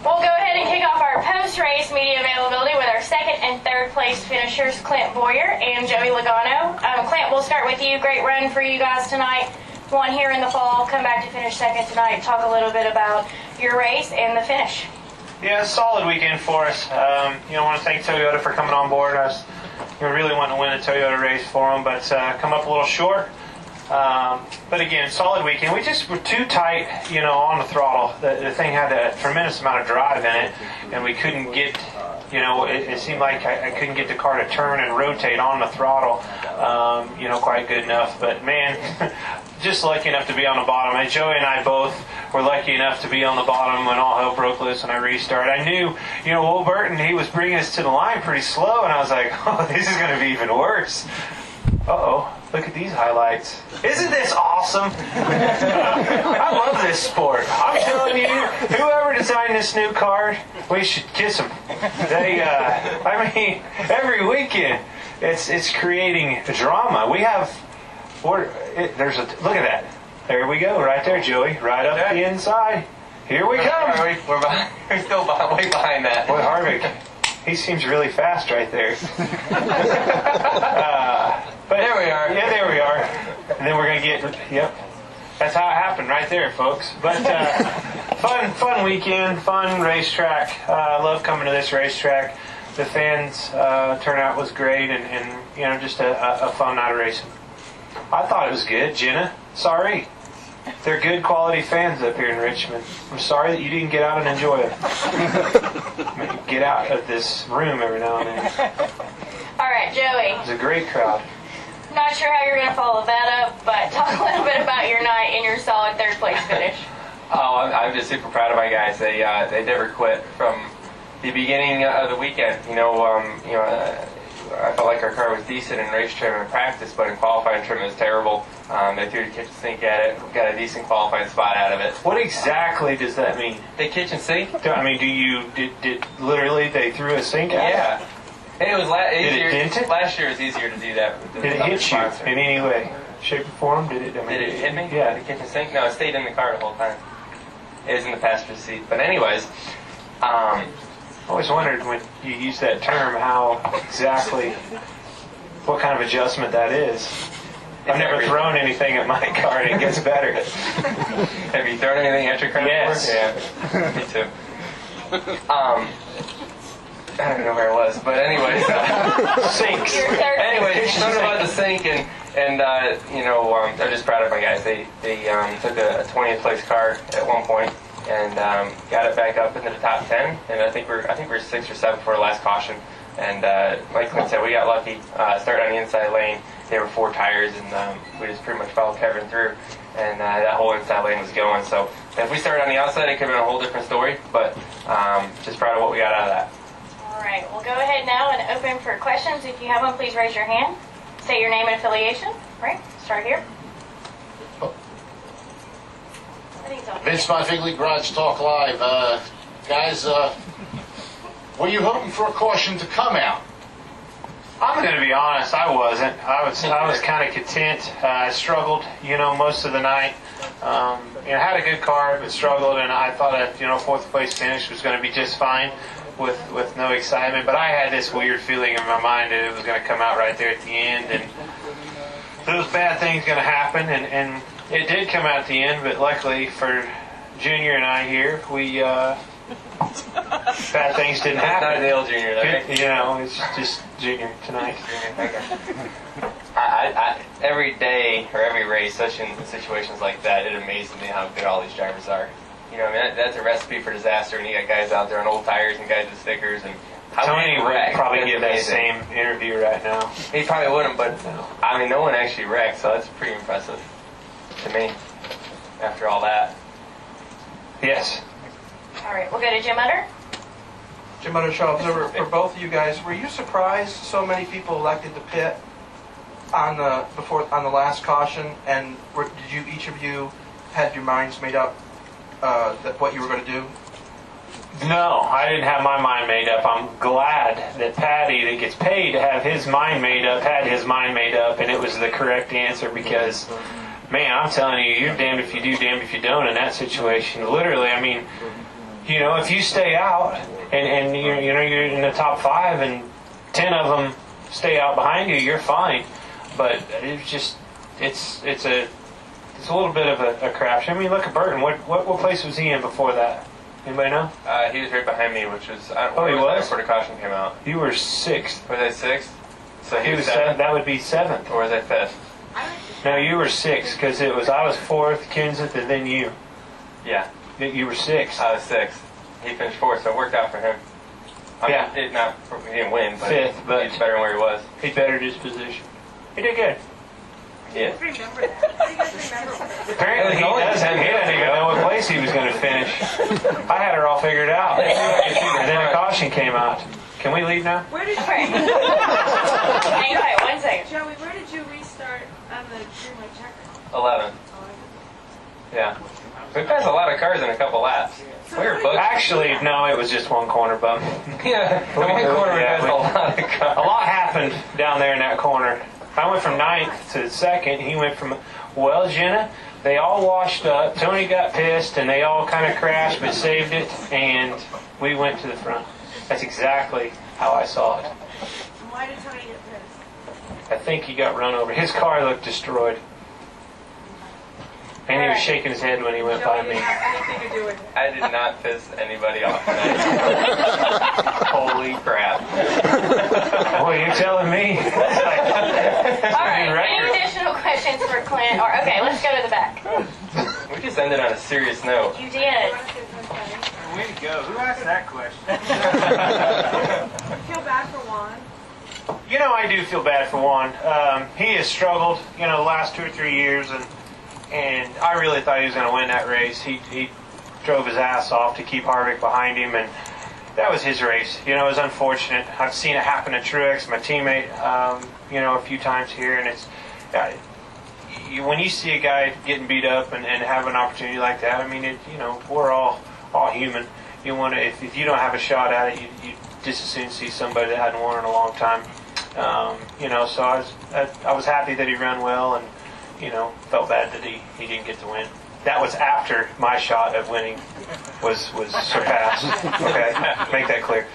We'll go ahead and kick off our post-race media availability with our second and third place finishers, Clint Bowyer and Joey Logano. Clint, we'll start with you. Great run for you guys tonight. Won here in the fall, come back to finish second tonight. Talk a little bit about your race and the finish. Yeah, solid weekend for us. I want to thank Toyota for coming on board. I was really wanting to win a Toyota race for them, but come up a little short. But again, solid weekend. We just were too tight, on the throttle. The thing had a tremendous amount of drive in it, and we couldn't get, it seemed like I couldn't get the car to turn and rotate on the throttle, quite good enough. But man, just lucky enough to be on the bottom. And Joey and I both were lucky enough to be on the bottom when all hell broke loose and I restarted. I knew, Will Burton, he was bringing us to the line pretty slow, and I was like, oh, this is going to be even worse. Uh-oh. Look at these highlights. Isn't this awesome? I love this sport. I'm telling you, whoever designed this new car, we should kiss them. They, every weekend, it's creating drama. We have, look at that. There we go, right there, Joey. Right up the inside. Here we come. We're still way behind that. Boy, Harvick, he seems really fast right there. But there we are. Yeah, there we are. And then we're going to get, yep. That's how it happened right there, folks. But fun weekend, fun racetrack. I love coming to this racetrack. The fans' turnout was great, and just a fun night of racing. I thought it was good. Jenna, sorry. They're good quality fans up here in Richmond. I'm sorry that you didn't get out and enjoy it. Get out of this room every now and then. All right, Joey. It was a great crowd. Not sure how you're going to follow that up, but talk a little bit about your night and your solid third place finish. Oh, I'm just super proud of my guys. They never quit from the beginning of the weekend. I felt like our car was decent in race trim and practice, but in qualifying trim it was terrible. They threw the kitchen sink at it, got a decent qualifying spot out of it. What exactly does that mean? The kitchen sink? I mean, did literally they threw a sink at it? Yeah. And it was easier. Did it dent it? Last year it was easier to do that. Did it hit you in any way, shape, or form? Did it hit me? Yeah. The kitchen sink? No, it stayed in the car the whole time. It was in the passenger seat. But anyways, I always wondered when you use that term what kind of adjustment that is. I've never thrown anything at my car and it gets better. Have you thrown anything at your car Yes. before? Yeah, me too. I don't even know where it was, but anyways. Sinks. Anyways, talking about the sink, and I'm just proud of my guys. They took a 20th place car at one point and got it back up into the top 10, and I think we're 6th or 7th for our last caution. And like Clint said, we got lucky. Started on the inside lane. There were 4 tires, and we just pretty much followed Kevin through, and that whole inside lane was going. So if we started on the outside, it could have been a whole different story, but just proud of what we got out of that. All right, we'll go ahead now and open for questions. If you have one, please raise your hand. Say your name and affiliation. All right, start here. Vince Monfigli, Garage Talk Live. Guys, were you hoping for a caution to come out? I'm going to be honest, I wasn't. I was kind of content. I struggled, most of the night. Had a good car, but struggled, and I thought that, 4th place finish was going to be just fine with no excitement. But I had this weird feeling in my mind that it was going to come out right there at the end, and those bad things going to happen, and it did come out at the end. But luckily for Junior and I here, we bad things didn't happen. Not the old Junior, though. It's just Junior tonight. I every day or every race, especially in situations like that, it amazes me how good all these drivers are. That's a recipe for disaster, and you got guys out there on old tires and guys with stickers, and Tony would probably give that same interview right now. He probably wouldn't, but no one actually wrecked, so that's pretty impressive to me after all that. Yes. All right, we'll go to Jim Utter. Jim Utter, show observer. For both of you guys, were you surprised so many people elected to pit on the last caution? And did you each of you had your minds made up that what you were going to do? No, I didn't have my mind made up. I'm glad that Patty, that gets paid to have his mind made up, had his mind made up, and it was the correct answer because, man, I'm telling you, you're damned if you do, damned if you don't in that situation. Literally, you know, if you stay out and you're in the top 5 and 10 of them stay out behind you, you're fine. But it's just it's a little bit of a crapshoot. I mean, look at Burton. What place was he in before that? Anybody know? He was right behind me, which was he was before the caution came out. You were 6th. Was I 6th? So He was 7th. That would be 7th. Or was I 5th? No, you were 6th because I was 4th, Kenseth, and then you. Yeah. You were 6th. I was 6th. He finished 4th, so it worked out for him. Yeah. He didn't win, but 5th, but he's better than where he was. He bettered his position. He did good. Yeah. Apparently he doesn't even know what place he was going to finish. I had her all figured out. And then a caution came out. Can we leave now? Where did you? Hang on, 1 second. Joey, where did you restart on the Greenway checker? 11. Yeah. We passed a lot of cars in a couple laps. We were booked. Actually, no, it was just one corner bump. Yeah. The one corner we Yeah, passed a lot of cars. A lot happened down there in that corner. I went from 9th to 2nd. He went from, well, Jenna, they all washed up. Tony got pissed, and they all kind of crashed, but saved it, and we went to the front. That's exactly how I saw it. And why did Tony get pissed? I think he got run over. His car looked destroyed. And he was shaking his head when he went by Joey me. didn't have anything to do with it. I did not piss anybody off tonight. Holy crap. Boy, you're telling me. All right, any record. additional questions for Clint? Or okay, let's go to the back. We just ended on a serious note. You did. Way to go. Who asked that question? Feel bad for Juan. You know, I do feel bad for Juan. He has struggled, the last 2 or 3 years, and I really thought he was going to win that race. He drove his ass off to keep Harvick behind him, and that was his race. It was unfortunate. I've seen it happen to Truex, my teammate, a few times here, and it's when you see a guy getting beat up and have an opportunity like that. I mean, we're all human. You want to, if you don't have a shot at it, you just as soon see somebody that hadn't won in a long time. So I was happy that he ran well, and felt bad that he didn't get to win. That was after my shot at winning was surpassed. Okay, make that clear.